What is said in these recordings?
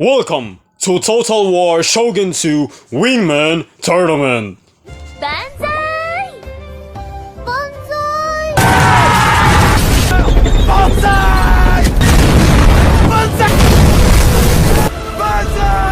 Welcome to Total War Shogun 2 Wingman Tournament! Banzai! Banzai! Banzai! Banzai! Banzai!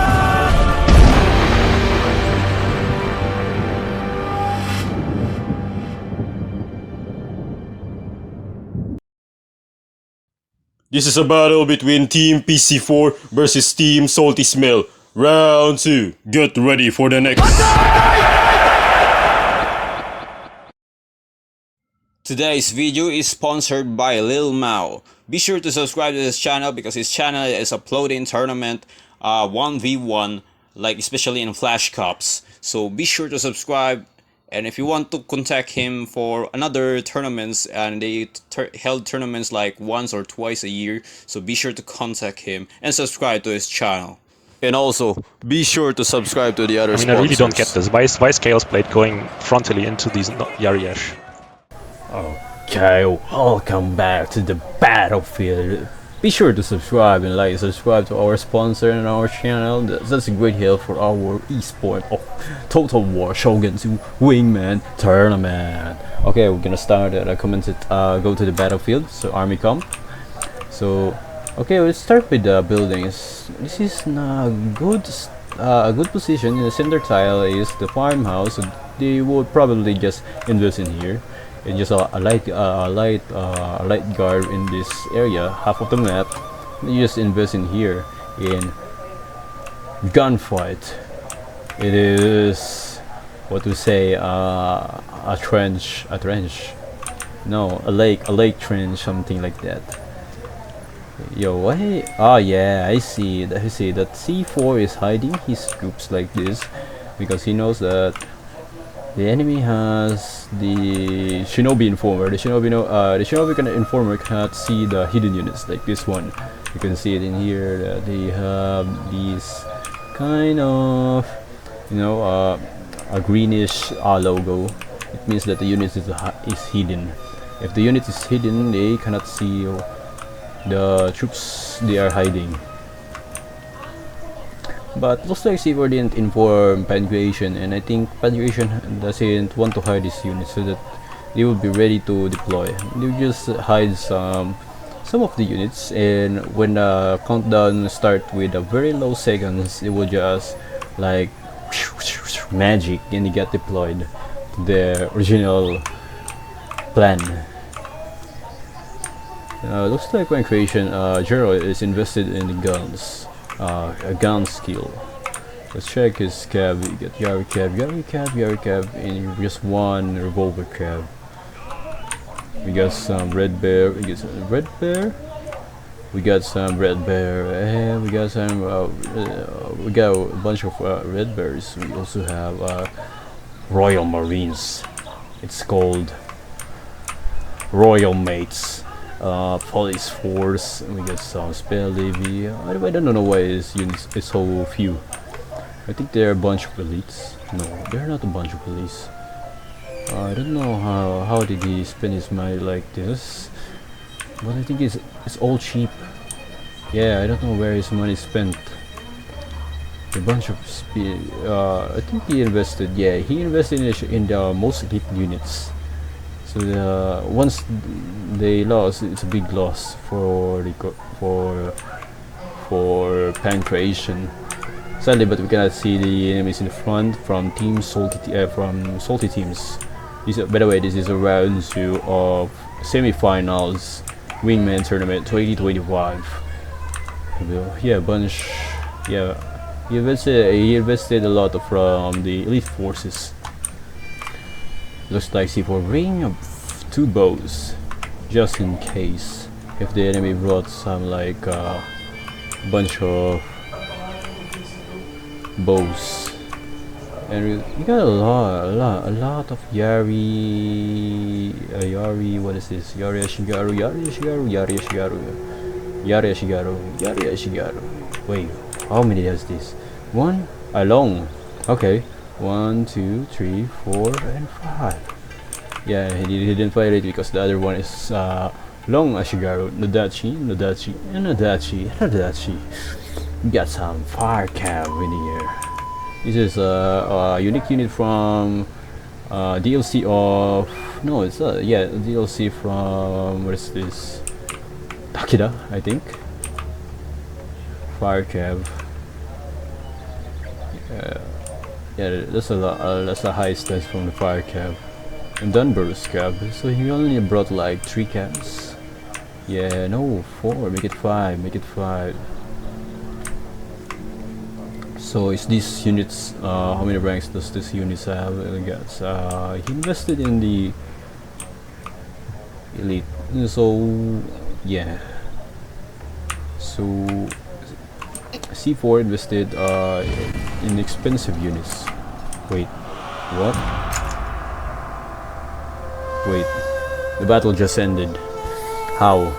This is a battle between Team PC4 versus Team Salty Smell. Round 2. Get ready for the next. Today's video is sponsored by Lil Mao. Be sure to subscribe to his channel because his channel is uploading tournament 1v1, like especially in Flash Cups. So be sure to subscribe. And if you want to contact him for another tournaments, and they held tournaments like once or twice a year, so be sure to contact him and subscribe to his channel. And also, be sure to subscribe to the other sponsors. I really don't get this. Why is Chaos Blade going frontally into these Yariash? Okay, welcome back to the battlefield. Be sure to subscribe and subscribe to our sponsor and our channel. That's a great help for our esport of Total War Shogun 2 Wingman Tournament. Okay, we're gonna start at go to the battlefield, so army come. So, okay, let's start with the buildings. This is a good position. In the center tile is the farmhouse, so they would probably just invest in here. It's just a light guard in this area, half of the map. You just invest in here in gunfight. It is what to say, a trench. No, a lake trench, something like that. Yo, what? Oh yeah, I see that C4 is hiding his troops like this because he knows that the enemy has the Shinobi Informer. The Shinobi Informer cannot see the hidden units like this one. You can see it in here that they have these kind of, a greenish logo. It means that the unit is hidden. If the unit is hidden, they cannot see the troops they are hiding. But looks like C4 didn't inform Pancreation, and I think Pancreation doesn't want to hide his units so that they will be ready to deploy. They just hide some of the units, and when the countdown start with a very low seconds, it will just like magic and they get deployed to their original plan. Looks like Pancreation Jero is invested in the guns. A gun skill. Let's check his cab. We get Yari cab, and just one revolver cab. We got some red bear. We got some red bear, and we got some. We got a bunch of red bears. We also have Royal Marines. It's called Royal Mates. Police force. We got some spell levy. I don't know why this unit is so few. I think they're a bunch of elites. No, they're not a bunch of elites. I don't know how did he spend his money like this, but I think it's all cheap. Yeah, I don't know where his money spent. A bunch of I think he invested. Yeah, he invested in the most elite units. So once they lost, it's a big loss for Pancreation. Sadly, but we cannot see the enemies in the front from salty teams. By the way, this is a round 2 of semi-finals Wingman Tournament 2025. Yeah, bunch. Yeah, he invested a lot from the elite forces. Looks like C4 bring 2 bows, just in case if the enemy brought some like bunch of bows. And we got a lot of Yari. What is this? Yari Ashigaru. Wait, how many does this? One along. Okay. 1, 2, 3, 4, and 5. Yeah, he didn't fire it because the other one is long Ashigaru, Nodachi, and Nodachi. We got some fire cab in here. This is a unique unit from DLC of it's yeah, DLC from what is this? Takeda, I think. Fire cab. Yeah, that's a high stats from the fire cab. And Dunbar's cab. So he only brought like 3 cabs. Yeah, no, 4. Make it 5. Make it 5. So is these units? How many ranks does this units have? I guess he invested in the elite. So yeah. So C4 invested in expensive units. Wait, what? Wait, the battle just ended. How?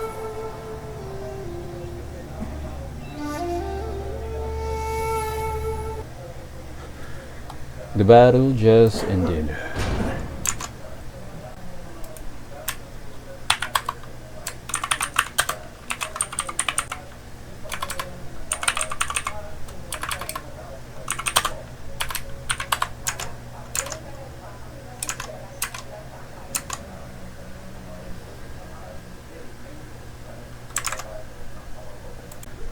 The battle just ended.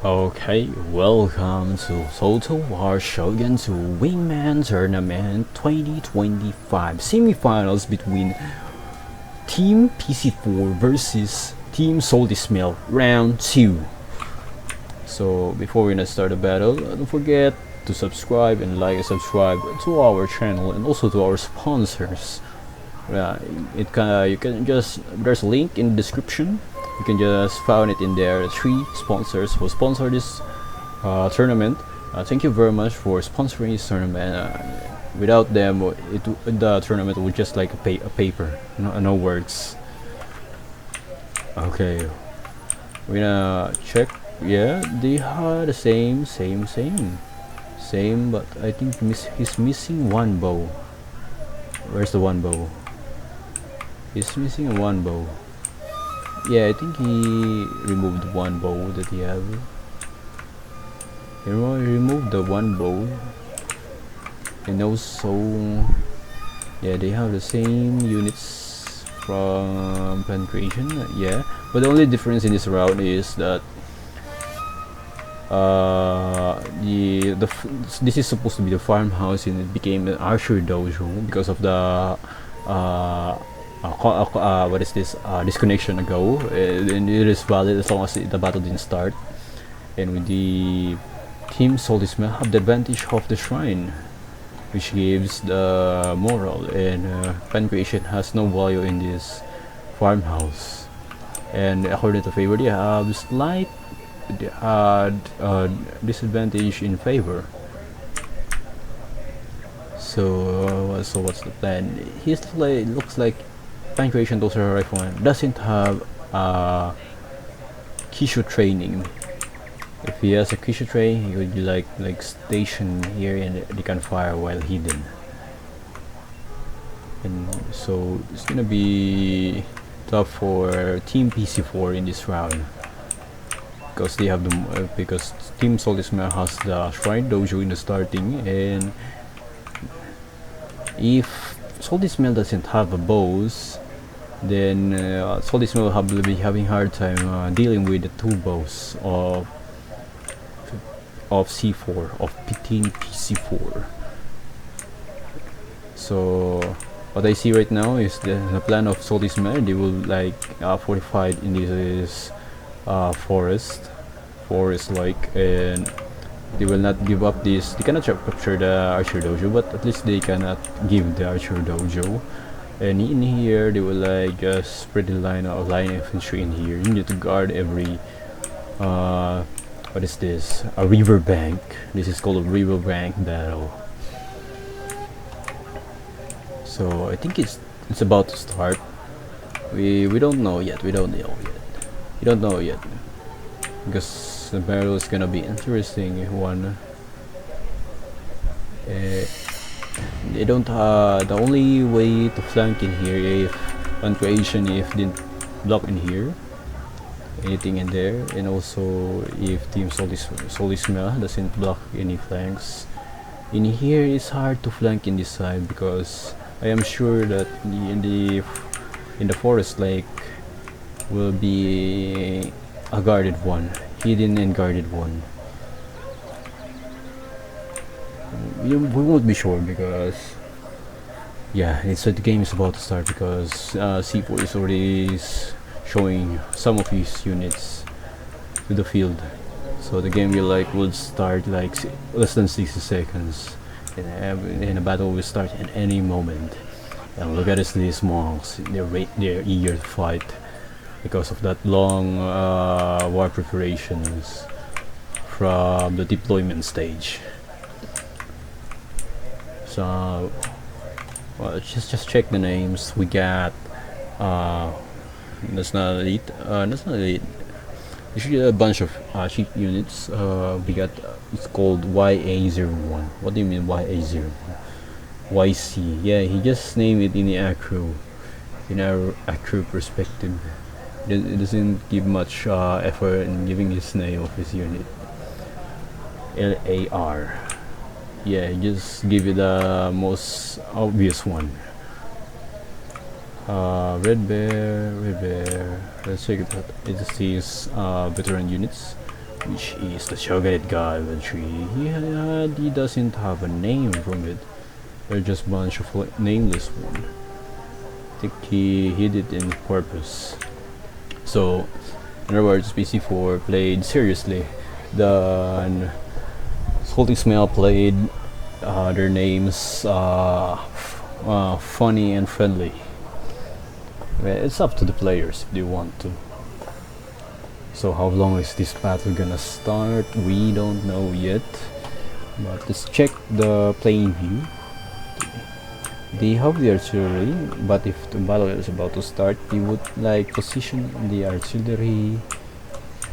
Okay, welcome to Total War Shogun 2 Wingman Tournament 2025 semifinals between Team PC4 versus Team Salty Smell round 2. So before we're gonna start the battle, don't forget to subscribe and like and subscribe to our channel and also to our sponsors. You can just, there's a link in the description. You can just find it in there. 3 sponsors who sponsor this tournament. Thank you very much for sponsoring this tournament. Without them, the tournament would just like a paper. No words. Okay, we're gonna check. Yeah, they are the same, but I think he's missing one bow. Where's the one bow? He's missing one bow. Yeah, I think he removed one bow that he have. He removed the one bow. And also, yeah, they have the same units from Plan Creation. Yeah, but the only difference in this round is that this is supposed to be the farmhouse and it became an archer dojo because of the what is this disconnection ago, and it is valid as long as the battle didn't start. And with the Team Salty Smell have the advantage of the shrine, which gives the moral, and Plan Creation has no value in this farmhouse. And according to favor, they have slight disadvantage in favor. So what's the plan? Looks like Plan Creation Dozer Rifleman doesn't have Kishu training. If he has a Kishu train, he would be like stationed here and they can fire while hidden. And so it's gonna be tough for Team PC4 in this round because they have the because Team Salty Smell has the Shrine Dojo in the starting, and if Salty Smell doesn't have a bows, then Salty Smell will be having hard time dealing with the 2 bows of C4 of Team PC4. So what I see right now is the plan of Salty Smell. They will like fortified in this forest like, and they will not give up this. They cannot capture the archer dojo, but at least they cannot give the archer dojo. And in here they will like just spread the line infantry in here. You need to guard every what is this, a river bank. This is called a river bank battle. So I think it's about to start. We don't know yet. We don't know yet because the battle is gonna be interesting one. They don't the only way to flank in here if Plan Creation if didn't block in here anything in there, and also if Team Solisma doesn't block any flanks. In here it's hard to flank in this side because I am sure that in the forest lake will be a guarded one, hidden and guarded one. We won't be sure because yeah, it's the game is about to start because C4 is already showing some of his units to the field, so the game would start like less than 60 seconds, and the battle will start at any moment. And look at these monks, they're eager to fight because of that long war preparations from the deployment stage. So well, just check the names. We got that's not elite. That's not elite. Usually a bunch of cheap units. We got it's called YA01. What do you mean YA01? YC. Yeah, he just named it in the accru. In our accru perspective, it doesn't give much effort in giving his name of his unit. LAR. Yeah, just give you the most obvious one. Red Bear. Let's check it out. It says veteran units, which is the Shogun guy infantry. He doesn't have a name from it. They're just bunch of nameless one. I think he hid it in purpose. So, in other words, PC4 played seriously. The Salty Smell played their names funny and friendly. It's up to the players if they want to. So how long is this battle gonna start? We don't know yet, but let's check the playing view. They have the artillery, but if the battle is about to start, they would like position the artillery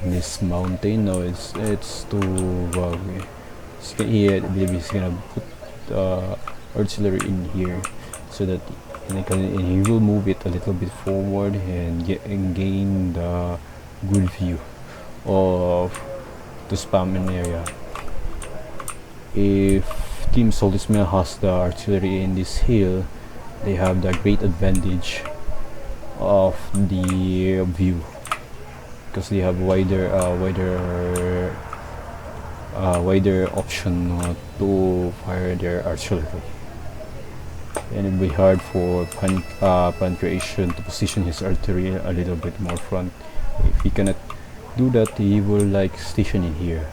in this mountain. No, it's too vague. I believe he's gonna put artillery in here so that and he will move it a little bit forward and gain the good view of the spamming area. If Team Solisma has the artillery in this hill, they have the great advantage of the view because they have wider option to fire their artillery, and it'll be hard for Pancreation to position his artillery a little bit more front. If he cannot do that, he will like station in here.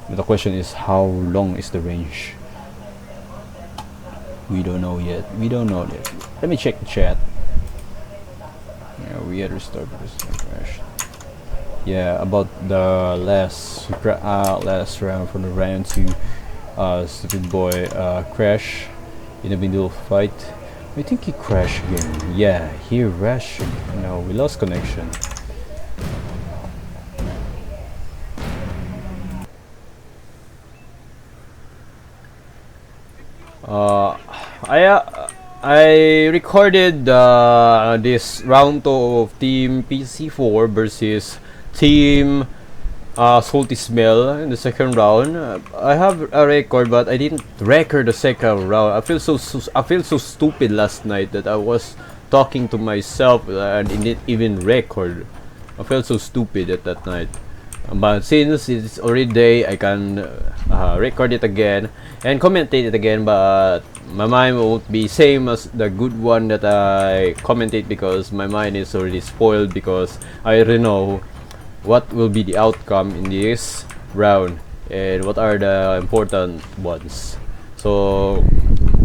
But the question is, how long is the range? We don't know yet. Let me check the chat. Yeah, we had restart crash. Yeah, about the last round from the round 2, StupidBoi crash in the middle of fight. I think he crashed again. Yeah, he crashed. No, we lost connection. I recorded this round 2 of Team PC4 versus Team Salty Smell in the second round. I have a record, but I didn't record the second round. I feel so stupid last night that I was talking to myself and didn't even record. I felt so stupid at that night. But since it's already day, I can record it again and commentate it again. But my mind won't be same as the good one that I commentate because my mind is already spoiled because I already know what will be the outcome in this round and what are the important ones. So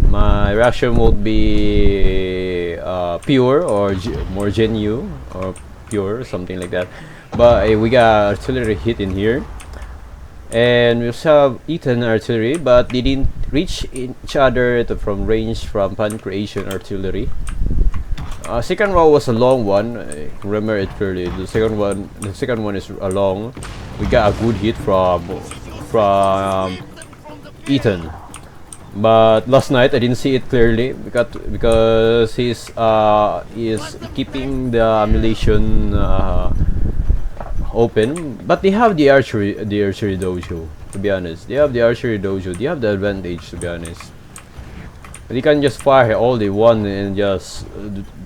my reaction won't be pure or more genuine or pure, something like that. But we got artillery hit in here, and we also have eaten artillery, but they didn't reach each other from range from Pancreation artillery. Second round was a long one. I remember it clearly. The second one is a long. We got a good hit from Ethan. But last night I didn't see it clearly because he's is keeping the emulation open. But they have the archery dojo. To be honest, they have the archery dojo. They have the advantage, to be honest. They can just fire all they want and just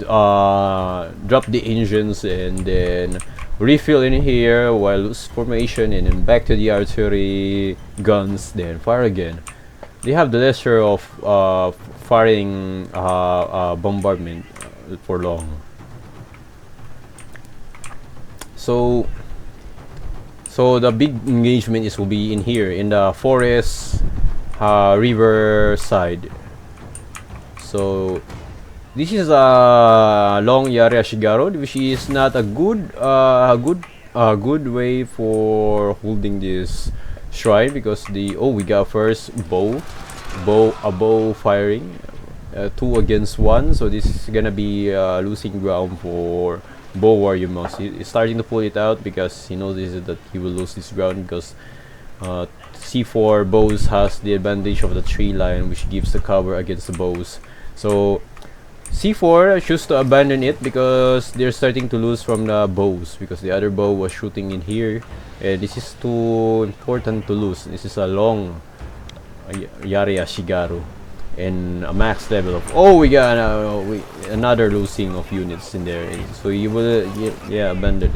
drop the engines and then refill in here while lose formation and then back to the artillery guns, then fire again. They have the leisure of firing bombardment for long. So the big engagement will be in here in the forest river side. So this is a long Yari Ashigaru, which is not a good way for holding this shrine, because we got first bow firing, 2 against 1. So this is gonna be losing ground for bow warrior monks. He's starting to pull it out because he knows that he will lose this ground, because C4 bows has the advantage of the tree line, which gives the cover against the bows. So C4 choose to abandon it because they're starting to lose from the bows, because the other bow was shooting in here, and this is too important to lose. This is a long Yari Ashigaru and a max level of we got another losing of units in there. So he will abandon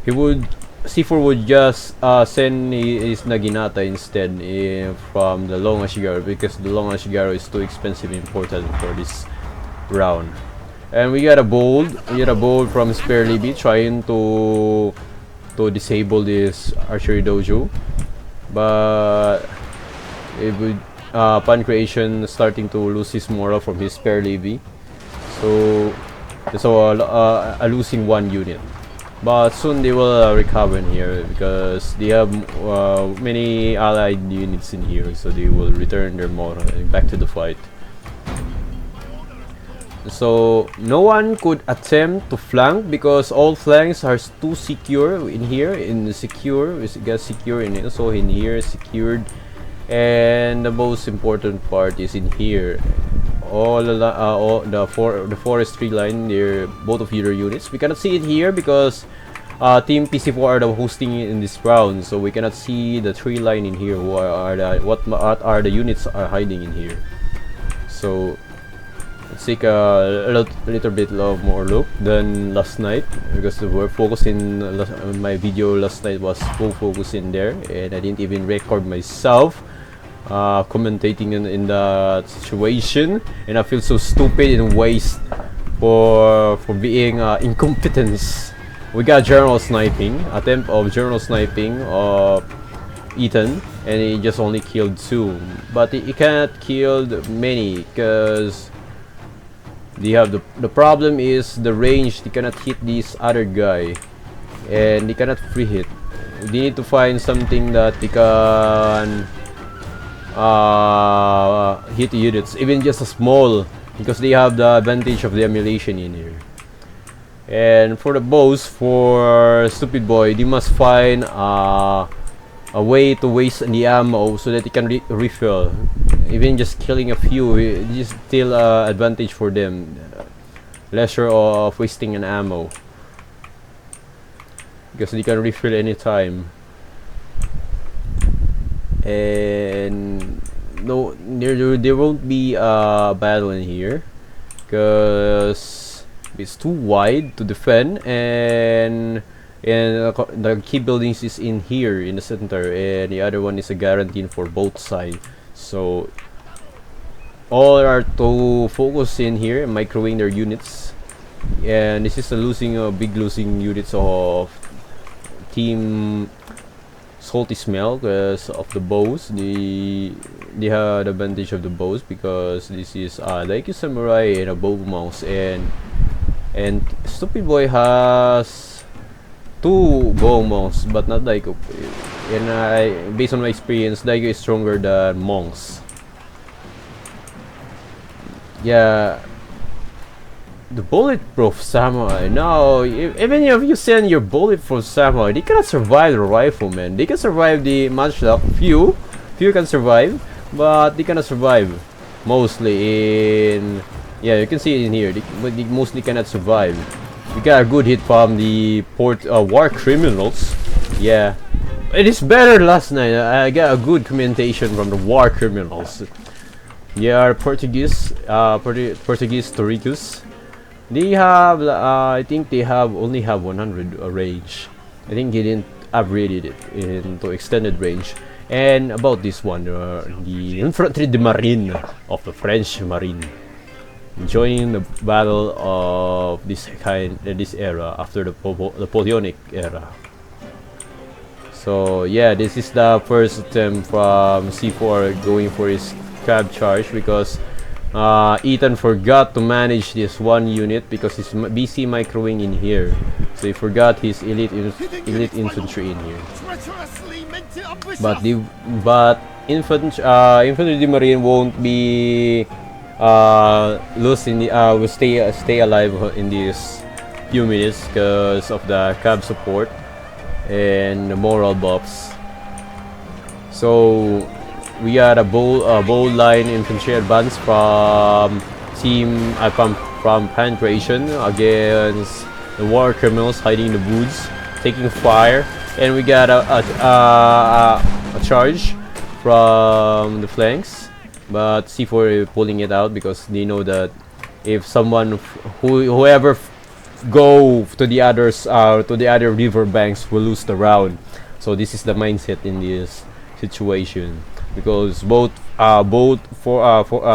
it. C4 would just send his Naginata instead from the long Ashigaru, because the long Ashigaru is too expensive and important for this round. And we got a bold from Spare Libby trying to disable this archery dojo, but it would Pancreation starting to lose his morale from his Spare Libby, so a losing 1 unit. But soon they will recover in here because they have many allied units in here, so they will return their morale back to the fight. So no one could attempt to flank because all flanks are too secure in here. We got secure in it, so in here secured, and the most important part is in here. The forestry line near both of your units. We cannot see it here because Team PC4 are the hosting in this round, so we cannot see the tree line in here. What are the units are hiding in here? So let's take a little bit more look than last night, because we're focusing. My video last night was full focus in there, and I didn't even record myself commentating in the situation, and I feel so stupid and waste for being incompetence. We got general sniping, attempt of general sniping of Ethan, and he just only killed 2, but he cannot kill many because they have the problem is the range. They cannot hit this other guy, and they cannot free hit. They need to find something that they can hit the units, even just a small, because they have the advantage of the emulation in here. And for the bows, for StupidBoi, they must find a way to waste the ammo so that they can refill. Even just killing a few is still advantage for them, leisure of wasting an ammo, because they can refill anytime. And no, there won't be a battle in here because it's too wide to defend, and the key buildings is in here in the center, and the other one is a guarantee for both sides. So all are to focus in here, microwing their units, and this is a big losing units of Team Salty Smell because of the bows. They have the advantage of the bows because this is like a samurai and a bow mouse, and StupidBoi has 2 bow monks, but not Daiko. And based on my experience, Daiko is stronger than monks. Yeah, the bulletproof samurai. No, even if you send your bulletproof samurai, they cannot survive the rifleman. They can survive the matchlock. Few can survive, but they cannot survive. mostly in, yeah, you can see it in here, but they mostly cannot survive. We got a good hit from the war criminals. Yeah, it is better last night. I got a good commentation from the war criminals. They are Portuguese Toricos. They have, I think they only have 100 range. I think he didn't upgraded it into extended range. And about this one, the Infantry de Marine of the French Marine, enjoying the battle of this kind, this era after the Napoleonic era. So yeah, this is the first attempt from C4 going for his cab charge, because Ethan forgot to manage this one unit because he's busy microwing in here. So he forgot his elite infantry in here. But infantry de marine won't be losing the will stay alive in these few minutes because of the cab support and the moral buffs. So we got a bold line infantry advance from from Pancration against the war criminals hiding in the woods, taking fire, and we got a charge from the flanks, but C4 is pulling it out because they know that if someone whoever go to the other river banks will lose the round. So this is the mindset in this situation, because both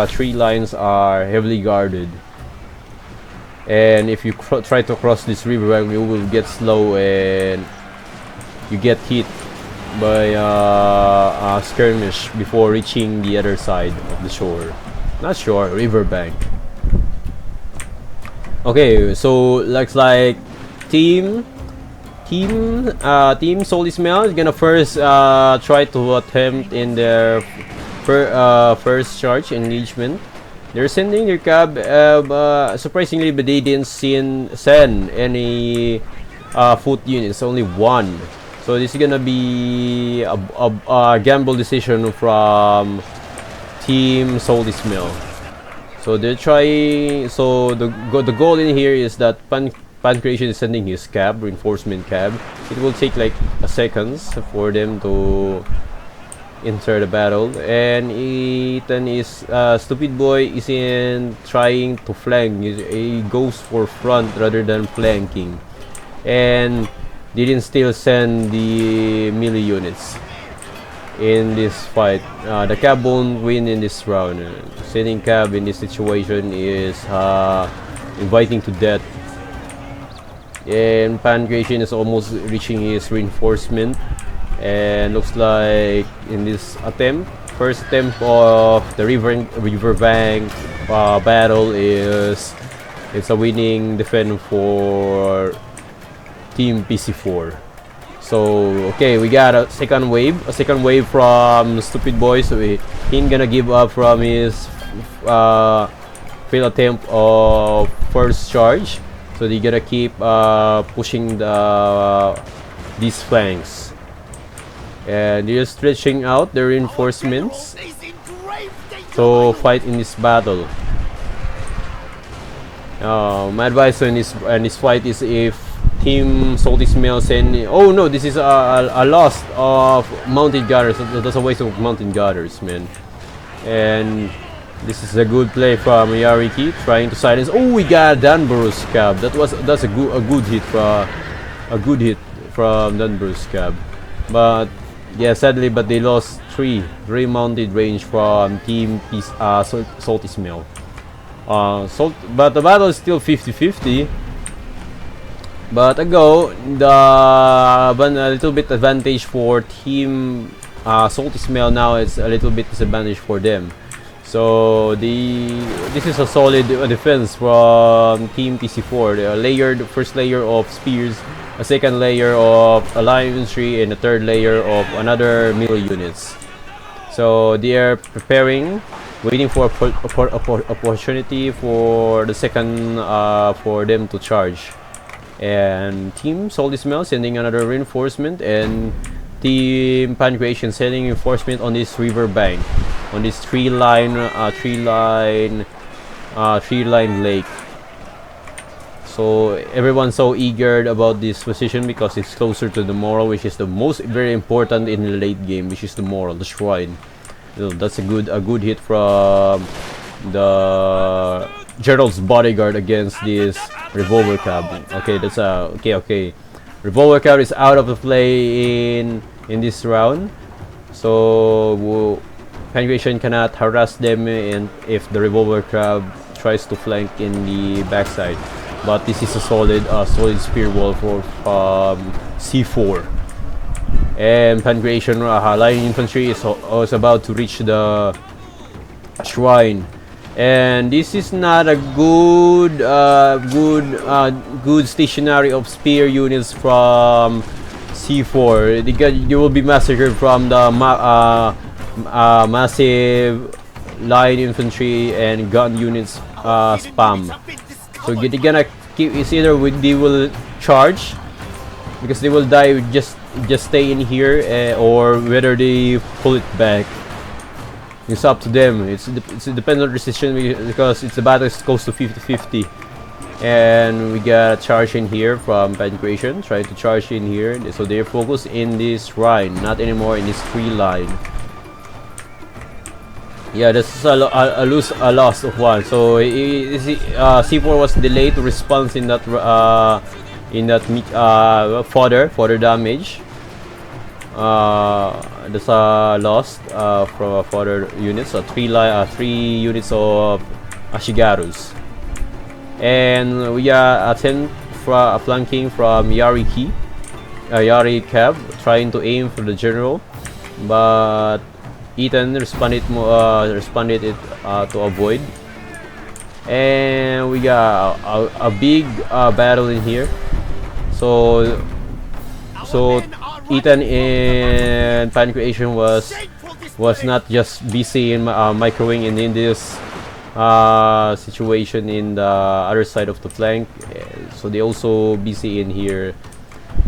three lines are heavily guarded, and if you try to cross this river bank, you will get slow and you get hit by a skirmish before reaching the other side of the shore. Not shore, river bank. Okay, so looks like Team Soul Ismail is gonna first try to attempt in their first charge engagement. They're sending their cab, surprisingly, but they didn't send any foot units, only one. So this is gonna be a gamble decision from Team Soul Ismail. So they're trying. So the goal in here is that Pancration is sending his cab, reinforcement cab. It will take like a seconds for them to enter the battle, and Ethan is StupidBoi isn't trying to flank. He goes for front rather than flanking, and didn't still send the melee units in this fight. The cab won't win in this round. Sending cab in this situation is inviting to death. And Pancration is almost reaching his reinforcement, and looks like in this first attempt of the river bank battle, it's a winning defense for Team PC4. So okay, we got a second wave from StupidBoi, so he ain't gonna give up from his failed attempt of first charge. So they gotta keep pushing these flanks, and they're stretching out their reinforcements to fight in this battle. My advice on this fight is, if Team Soul Ismail send, oh no, this is a loss of mounted guarders. That's a waste of mounted guarders, man. And this is a good play from Yariki, trying to silence. Oh, we got Dunbar's cab. That's a good hit from Dunbar's cab. But yeah, sadly, but they lost three mounted range from Team Soul Ismail. But the battle is still 50-50. But a little bit advantage for Team Soul Ismail now. It's a little bit disadvantage for them. So this is a solid defense from Team PC4. The first layer of spears, a second layer of allied infantry, and a third layer of another melee units. So they are preparing, waiting for opportunity for the second for them to charge. And Team Soul Ismail sending another reinforcement, and Team Pancration sending reinforcement on this river bank. on this tree line lake. So everyone's so eager about this position because it's closer to the moral, which is the most very important in the late game, which is the moral, the shrine. So that's a good hit from the General's bodyguard against this revolver cab. Okay, that's okay. Revolver cab is out of the play in this round, so Penetration cannot harass them if the revolver crab tries to flank in the backside. But this is a solid spear wall for C4, and Penetration line infantry is about to reach the shrine, and this is not a good stationary of spear units from C4. They will be massacred from the massive line infantry and gun units spam. So they're gonna keep, it's either they will charge because they will die, just stay in here, or whether they pull it back. It's up to them. It's a dependent decision because it's a battle is close to 50-50. And we got a charge in here from Penetration, trying to charge in here. So they're focused in this shrine, not anymore in this tree line. Yeah, this is a loss of one. So C4 was delayed to response in that further damage. There's a loss from further units. So three units of Ashigarus, and we are flanking from Yari Cab, trying to aim for the general, but Ethan responded it to avoid, and we got a big battle in here. So Ethan in Penetration was not just busy in microwing and in this situation in the other side of the flank, so they also busy in here,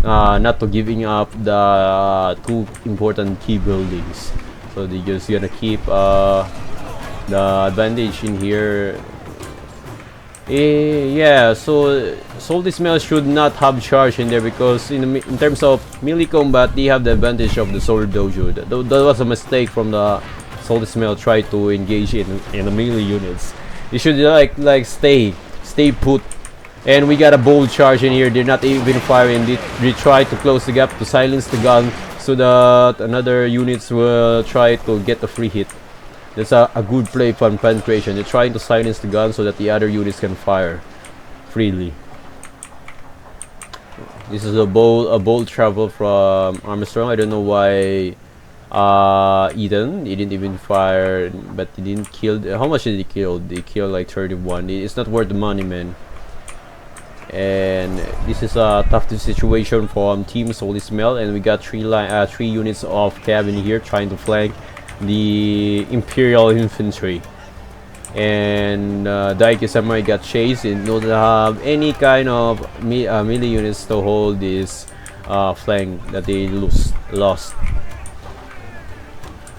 not to giving up the two important key buildings. So they just gonna keep the advantage in here. Yeah, so Salty Smell should not have charge in there because in terms of melee combat they have the advantage of the Sword Dojo. That was a mistake from the Salty Smell, try to engage in the melee units. You should like stay put. And we got a bold charge in here. They're not even firing. They try to close the gap to silence the gun so that another units will try to get a free hit. That's a good play from Penetration. They're trying to silence the gun so that the other units can fire freely. This is a bold travel from Armstrong. I don't know why Eden, he didn't even fire, but he didn't kill. How much did he kill? They killed like 31. It's not worth the money, man. And this is a tough situation from Team Salty Smell, and we got three units of cabin here trying to flank the Imperial Infantry. And Daiki Samurai got chased and don't have any kind of melee units to hold this flank that they lost.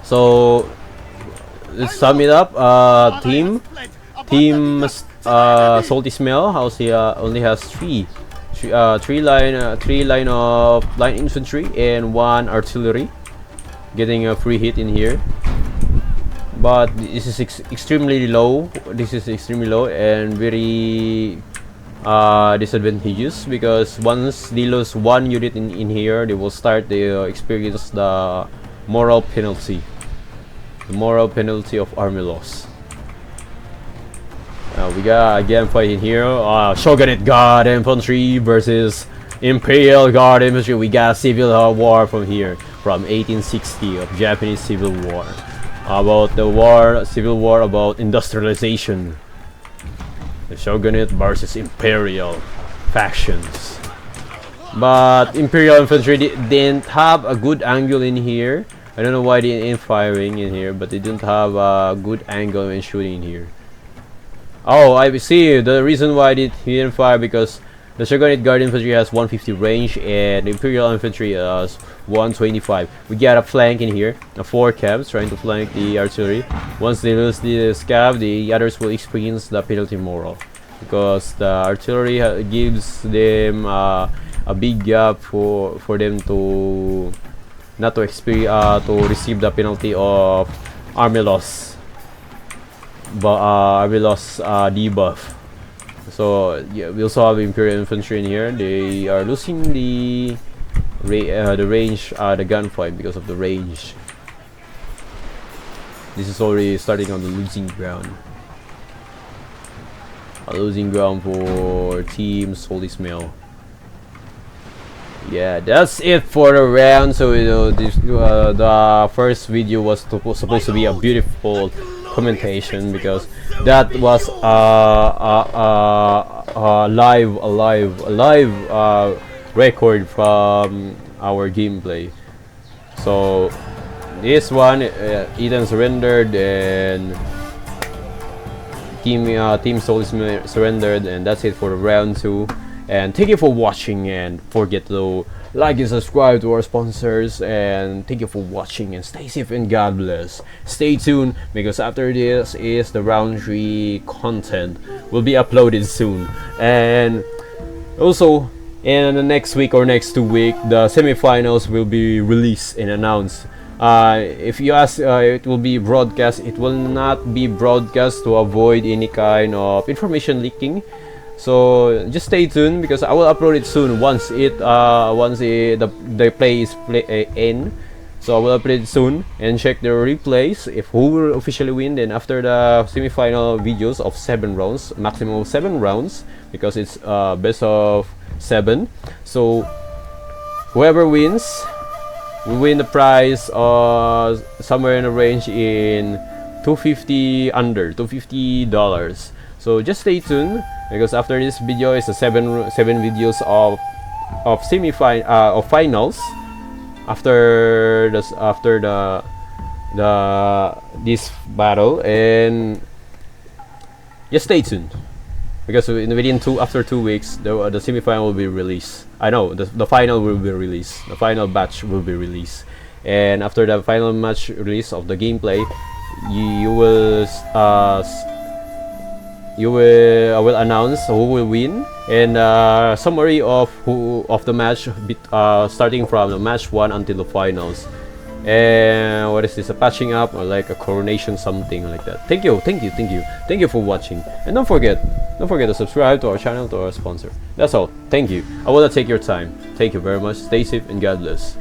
So let's sum it up. Team Salty Smell only has three line of line infantry and one artillery, getting a free hit in here. But this is extremely low. This is extremely low and very disadvantageous, because once they lose one unit in here, they will start to experience the moral penalty. The moral penalty of army loss. We got again fighting here. Shogunate Guard Infantry versus Imperial Guard Infantry. We got a civil war from here, from 1860 of Japanese Civil War. About the civil war about industrialization. The Shogunate versus Imperial factions. But Imperial Infantry didn't have a good angle in here. I don't know why they ain't firing in here, but they didn't have a good angle in shooting in here. Oh, I see the reason why he didn't fire, because The Shogun Guard Infantry has 150 range, and the Imperial Infantry has 125. We got a flank in here, 4 cabs trying to flank the artillery. Once they lose the scab, the others will experience the penalty moral, because the artillery gives them a big gap for them to not to experience to receive the penalty of army loss, but army loss debuff. So yeah, we also have Imperial Infantry in here. They are losing the range, the gunfight, because of the range. This is already starting on the losing ground. A losing ground for Team Holy Smell. Yeah, that's it for the round. So you know, this the first video was supposed to be a beautiful commentation, because that was a live record from our gameplay. So this one, Eden surrendered and Team Soul surrendered, and that's it for the round 2. And thank you for watching, and forget to like and subscribe to our sponsors, and thank you for watching, and stay safe and God bless. Stay tuned, because after this is the round 3 content will be uploaded soon. And also in the next week or next 2 weeks, the semifinals will be released and announced. If you ask, it will be broadcast. It will not be broadcast to avoid any kind of information leaking. So just stay tuned, because I will upload it soon once the play is in. So I will upload it soon, and check the replays if who will officially win. Then after the semi-final videos of 7 rounds, maximum of 7 rounds, because it's best of 7. So whoever wins will win the prize somewhere in the range in $250. So just stay tuned, because after this video is the 7 videos of finals. After this battle, and just stay tuned, because after 2 weeks the semi-final will be released. I know the final will be released. The final batch will be released, and after the final match release of the gameplay, I will announce who will win, and summary of the match, starting from the match 1 until the finals. And what is this, a patching up or like a coronation, something like that. Thank you for watching, and don't forget to subscribe to our channel, to our sponsor. That's all. Thank you. I will not take your time. Thank you very much. Stay safe and God bless.